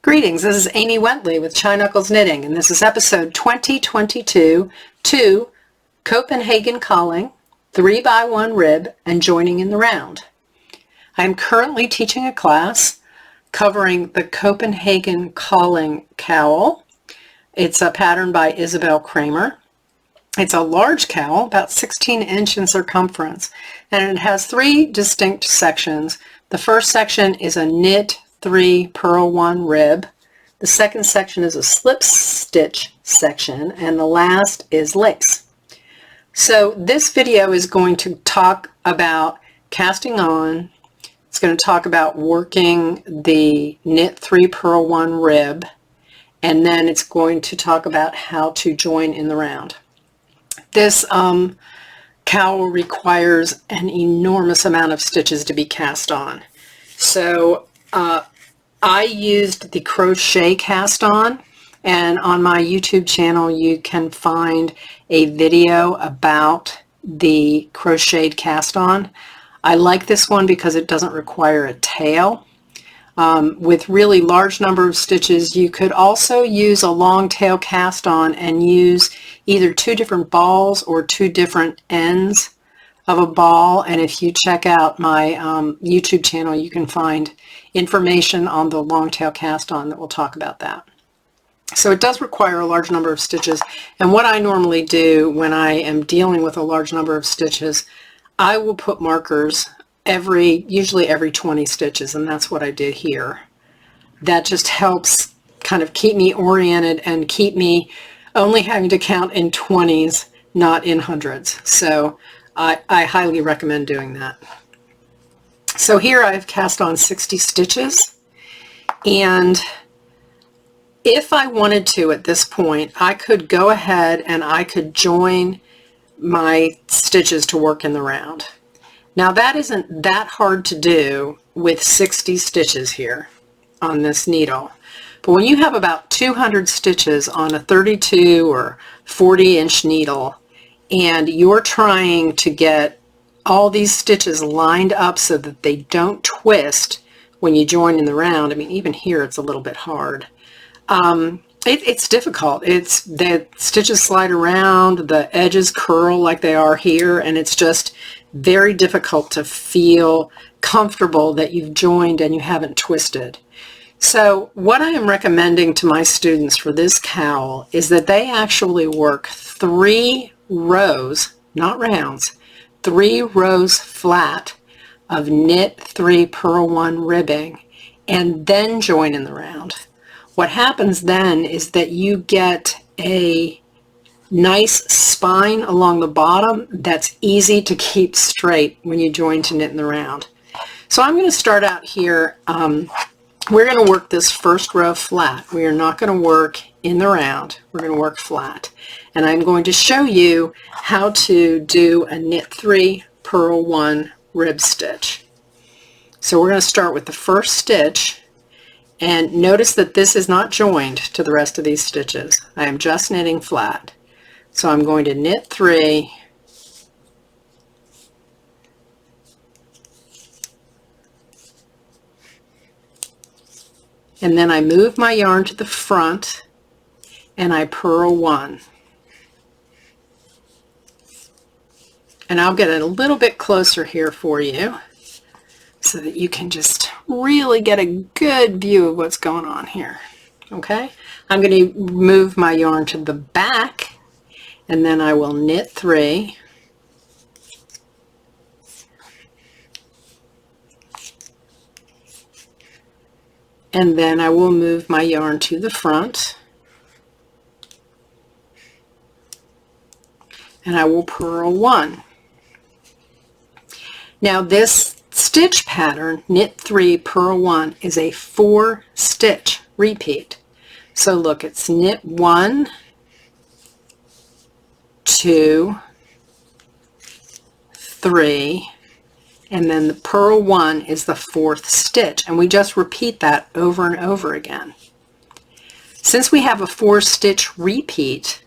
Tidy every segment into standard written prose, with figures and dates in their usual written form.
Greetings, this is Amy Wentley with Chai Knuckles Knitting, and this is episode 2022 to Copenhagen Calling, 3x1 rib, and joining in the round. I am currently teaching a class covering the Copenhagen Calling Cowl. It's a pattern by Isabel Kramer. It's a large cowl, about 16 inches in circumference, and it has three distinct sections. The first section is a knit 3 purl 1 rib. The second section is a slip stitch section, and the last is lace. So this video is going to talk about casting on. It's going to talk about working the knit 3 purl 1 rib, and then it's going to talk about how to join in the round. This cowl requires an enormous amount of stitches to be cast on. So I used the crochet cast on, and on my YouTube channel you can find a video about the crocheted cast on. I like this one because it doesn't require a tail. With really large number of stitches, you could also use a long tail cast on and use either two different balls or two different ends of a ball, and if you check out my YouTube channel you can find information on the long tail cast on that will talk about that. So it does require a large number of stitches, and what I normally do when I am dealing with a large number of stitches, I will put markers usually every 20 stitches, and that's what I did here. That just helps kind of keep me oriented and keep me only having to count in 20s, not in hundreds. So I highly recommend doing that. So here I've cast on 60 stitches, and if I wanted to at this point, I could go ahead and I could join my stitches to work in the round. Now that isn't that hard to do with 60 stitches here on this needle. But when you have about 200 stitches on a 32 or 40-inch needle, and you're trying to get all these stitches lined up so that they don't twist when you join in the round, I mean, even here it's a little bit hard. It's difficult. The stitches slide around, the edges curl like they are here, and it's just very difficult to feel comfortable that you've joined and you haven't twisted. So what I am recommending to my students for this cowl is that they actually work 3 rows, not rounds, 3 rows flat of knit 3 purl 1 ribbing and then join in the round. What happens then is that you get a nice spine along the bottom that's easy to keep straight when you join to knit in the round. So I'm going to start out here. We're going to work this first row flat. We are not going to work in the round. We're going to work flat. And I'm going to show you how to do a knit 3 purl 1 rib stitch. So we're going to start with the first stitch, and notice that this is not joined to the rest of these stitches. I am just knitting flat. So I'm going to knit 3, and then I move my yarn to the front and I purl 1. And I'll get it a little bit closer here for you so that you can just really get a good view of what's going on here. Okay? I'm going to move my yarn to the back, and then I will knit 3, and then I will move my yarn to the front, and I will purl 1. Now this stitch pattern, knit 3 purl 1, is a 4-stitch repeat. So look, it's knit 1, 2, 3, and then the purl 1 is the 4th stitch, and we just repeat that over and over again. Since we have a 4-stitch repeat,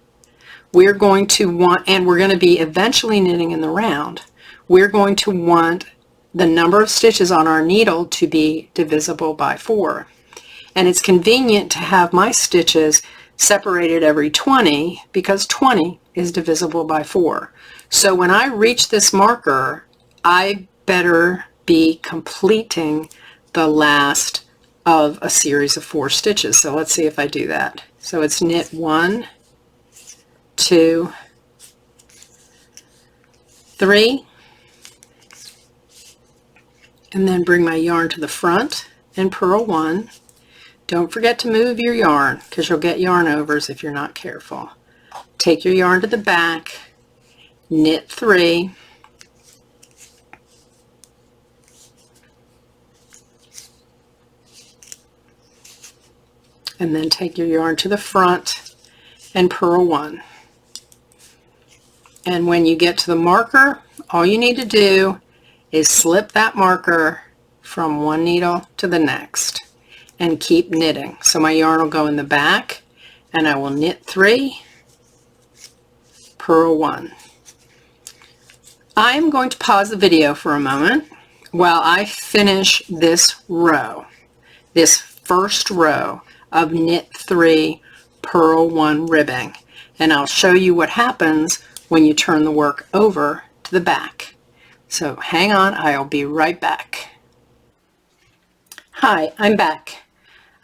we're going to want, and we're going to be eventually knitting in the round, we're going to want the number of stitches on our needle to be divisible by 4. And it's convenient to have my stitches separated every 20 because 20 is divisible by 4. So when I reach this marker, I better be completing the last of a series of 4 stitches. So let's see if I do that. So it's knit 1, 2, 3, and then bring my yarn to the front and purl 1. Don't forget to move your yarn because you'll get yarn overs if you're not careful. Take your yarn to the back, knit 3, and then take your yarn to the front and purl 1. And when you get to the marker, all you need to do is slip that marker from one needle to the next and keep knitting. So my yarn will go in the back and I will knit 3, purl 1. I'm going to pause the video for a moment while I finish this row, this first row of knit 3, purl 1 ribbing, and I'll show you what happens when you turn the work over to the back. So hang on, I'll be right back. Hi, I'm back.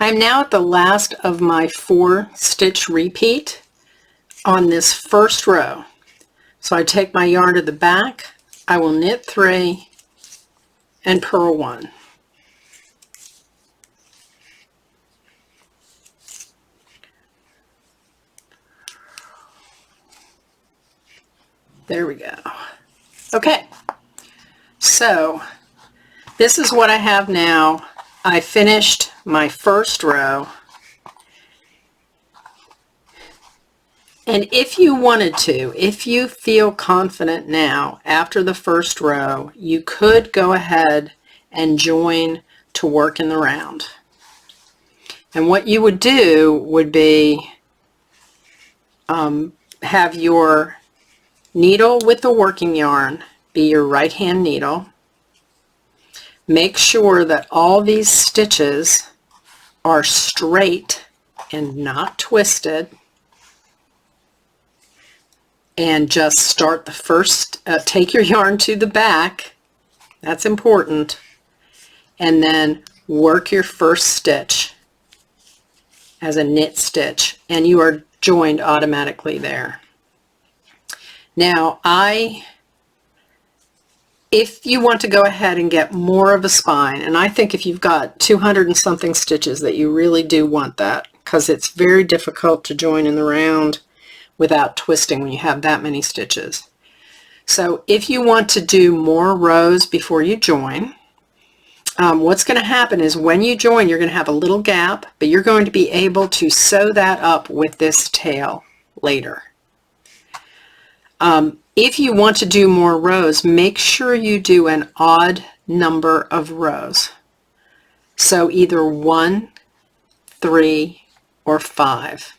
I'm now at the last of my 4 stitch repeat on this first row. So I take my yarn to the back, I will knit 3 and purl 1. There we go. Okay, so this is what I have now. I finished my first row. And if you wanted to, if you feel confident now after the first row, you could go ahead and join to work in the round. And what you would do would be have your needle with the working yarn be your right hand needle. Make sure that all these stitches are straight and not twisted. And just start the first, take your yarn to the back, that's important, and then work your first stitch as a knit stitch, and you are joined automatically there. Now, if you want to go ahead and get more of a spine, and I think if you've got 200 and something stitches that you really do want that, because it's very difficult to join in the round without twisting when you have that many stitches. So if you want to do more rows before you join, what's going to happen is when you join, you're going to have a little gap, but you're going to be able to sew that up with this tail later. If you want to do more rows, make sure you do an odd number of rows. So either 1, 3, or 5.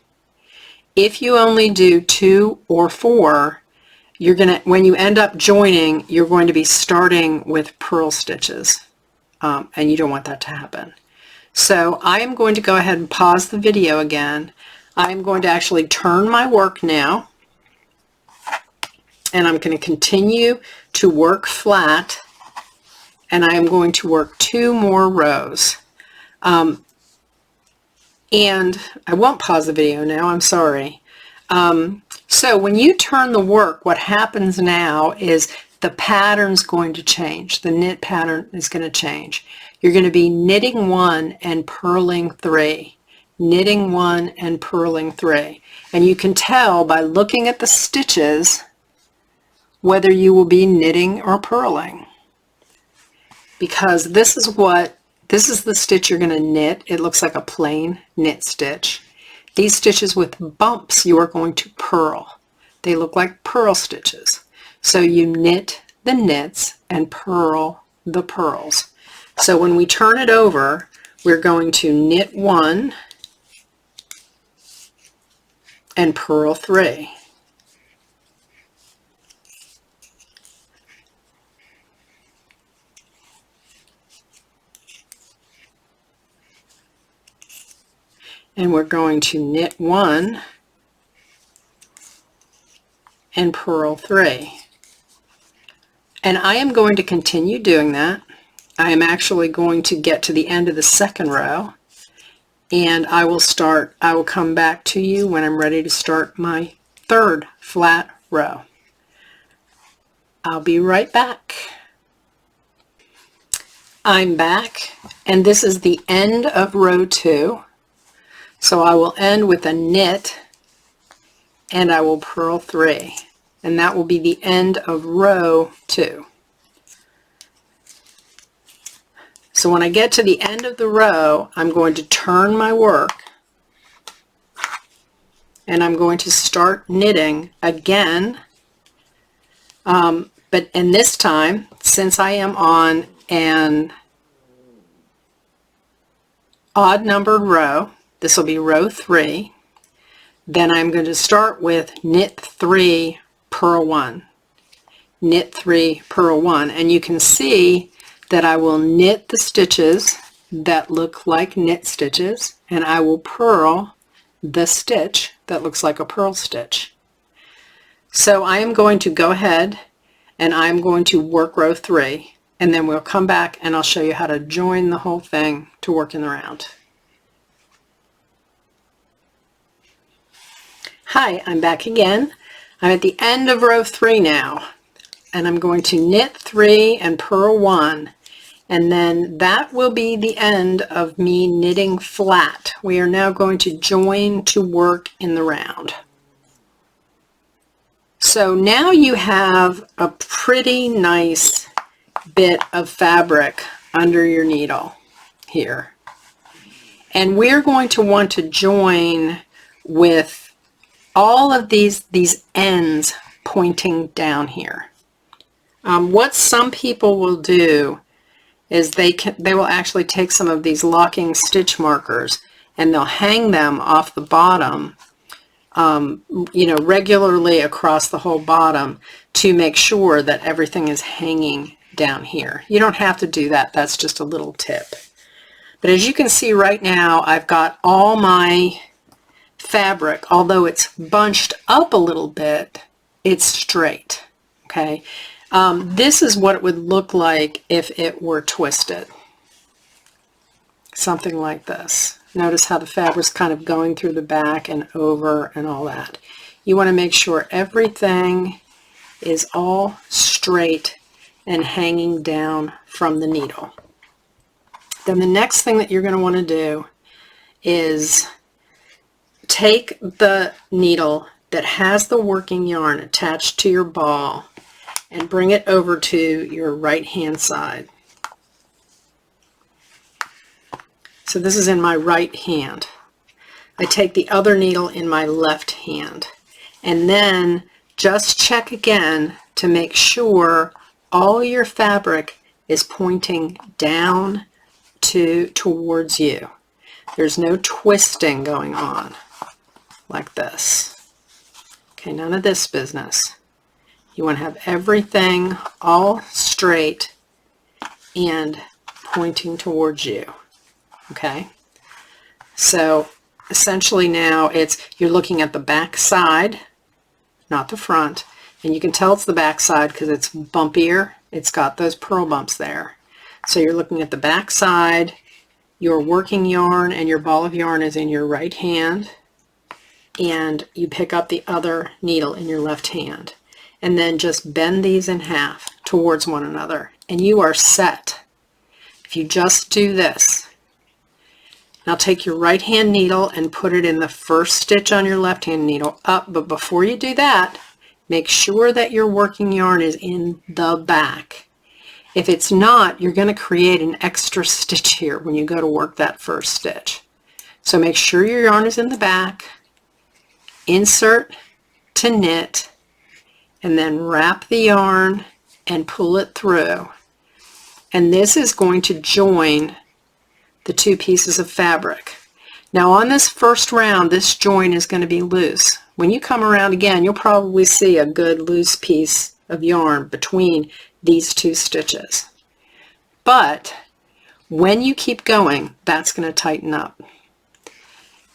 If you only do 2 or 4, you're going to, when you end up joining, you're going to be starting with purl stitches, and you don't want that to happen. So I am going to go ahead and pause the video again. I'm going to actually turn my work now, and I'm going to continue to work flat, and I am going to work 2 more rows. And I won't pause the video now, I'm sorry. So when you turn the work, what happens now is the pattern's going to change. The knit pattern is going to change. You're going to be knitting 1 and purling 3. Knitting 1 and purling 3. And you can tell by looking at the stitches whether you will be knitting or purling. Because this is the stitch you're going to knit. It looks like a plain knit stitch. These stitches with bumps you are going to purl. They look like purl stitches. So you knit the knits and purl the purls. So when we turn it over, we're going to knit 1 and purl 3. and we're going to knit 1 and purl 3. And I am going to continue doing that. I am actually going to get to the end of the second row, and I will come back to you when I'm ready to start my third flat row. I'll be right back. I'm back, and this is the end of row 2. So I will end with a knit, and I will purl 3, and that will be the end of row 2. So when I get to the end of the row, I'm going to turn my work, and I'm going to start knitting again. And this time, since I am on an odd numbered row, this will be row 3, then I'm going to start with knit 3, purl 1, knit 3, purl 1, and you can see that I will knit the stitches that look like knit stitches, and I will purl the stitch that looks like a purl stitch. So I am going to go ahead and I'm going to work row 3, and then we'll come back and I'll show you how to join the whole thing to work in the round. Hi, I'm back again. I'm at the end of row 3 now, and I'm going to knit 3 and purl 1, and then that will be the end of me knitting flat. We are now going to join to work in the round. So now you have a pretty nice bit of fabric under your needle here, and we're going to want to join with all of these ends pointing down here. What some people will do is they will actually take some of these locking stitch markers and they'll hang them off the bottom, regularly across the whole bottom to make sure that everything is hanging down here. You don't have to do that. That's just a little tip. But as you can see right now, I've got all my fabric, although it's bunched up a little bit, it's straight. Okay, this is what it would look like if it were twisted. Something like this. Notice how the fabric's kind of going through the back and over and all that. You want to make sure everything is all straight and hanging down from the needle. Then the next thing that you're going to want to do is take the needle that has the working yarn attached to your ball and bring it over to your right hand side. So this is in my right hand. I take the other needle in my left hand, and then just check again to make sure all your fabric is pointing down towards you. There's no twisting going on like this. Okay, none of this business. You want to have everything all straight and pointing towards you. Okay, so essentially now you're looking at the back side, not the front, and you can tell it's the back side because it's bumpier. It's got those purl bumps there. So you're looking at the back side, your working yarn and your ball of yarn is in your right hand, and you pick up the other needle in your left hand, and then just bend these in half towards one another, and you are set. If you just do this, now take your right hand needle and put it in the first stitch on your left hand needle up, but before you do that, make sure that your working yarn is in the back. If it's not, you're going to create an extra stitch here when you go to work that first stitch. So make sure your yarn is in the back, insert to knit, and then wrap the yarn and pull it through. And this is going to join the two pieces of fabric. Now on this first round, this join is going to be loose. When you come around again, you'll probably see a good loose piece of yarn between these two stitches. But when you keep going, that's going to tighten up.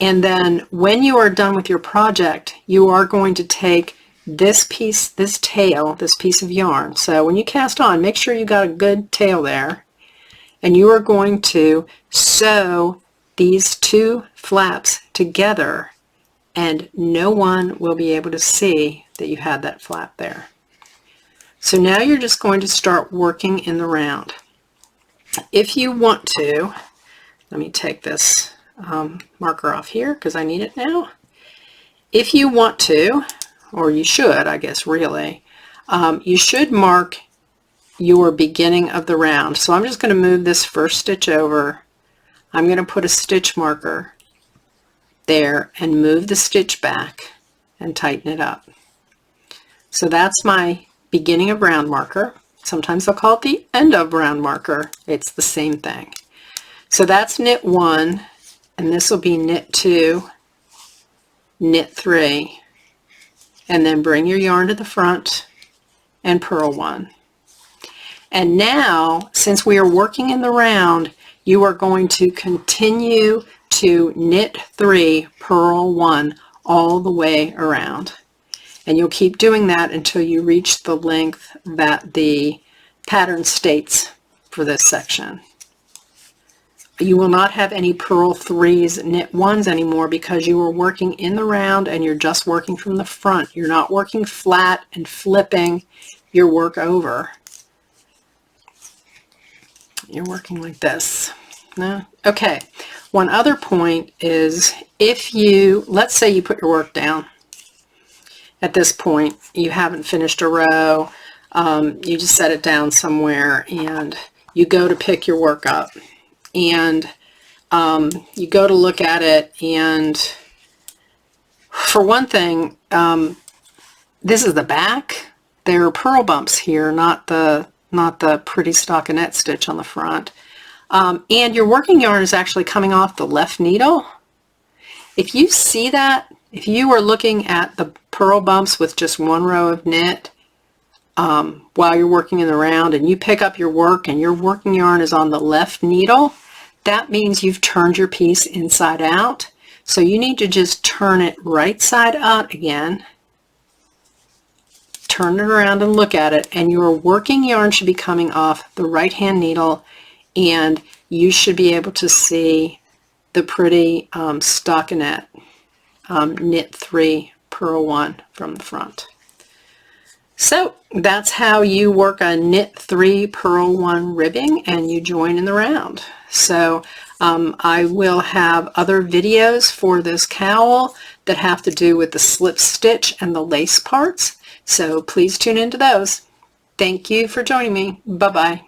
And then when you are done with your project, you are going to take this piece, this tail, this piece of yarn. So when you cast on, make sure you got a good tail there. And you are going to sew these two flaps together, and no one will be able to see that you had that flap there. So now you're just going to start working in the round. If you want to, let me take this marker off here because I need it now. If you want to, or you should, I guess really, you should mark your beginning of the round. So I'm just going to move this first stitch over. I'm going to put a stitch marker there and move the stitch back and tighten it up. So that's my beginning of round marker. Sometimes they'll call it the end of round marker. It's the same thing. So that's knit 1, and this will be knit 2, knit 3, and then bring your yarn to the front and purl 1. And now, since we are working in the round, you are going to continue to knit 3, purl 1 all the way around. And you'll keep doing that until you reach the length that the pattern states for this section. You will not have any purl 3s, knit 1s anymore because you are working in the round and you're just working from the front. You're not working flat and flipping your work over. You're working like this. No? Okay. One other point is if you, let's say you put your work down. At this point, you haven't finished a row. You just set it down somewhere and you go to pick your work up. And you go to look at it, and for one thing, this is the back. There are purl bumps here, not the pretty stockinette stitch on the front. And your working yarn is actually coming off the left needle. If you see that, if you are looking at the purl bumps with just one row of knit while you're working in the round, and you pick up your work and your working yarn is on the left needle, that means you've turned your piece inside out. So you need to just turn it right side out again. Turn it around and look at it, and your working yarn should be coming off the right hand needle, and you should be able to see the pretty stockinette knit 3, purl 1 from the front. So that's how you work a knit 3, purl 1 ribbing, and you join in the round. So I will have other videos for this cowl that have to do with the slip stitch and the lace parts. So please tune into those. Thank you for joining me. Bye-bye.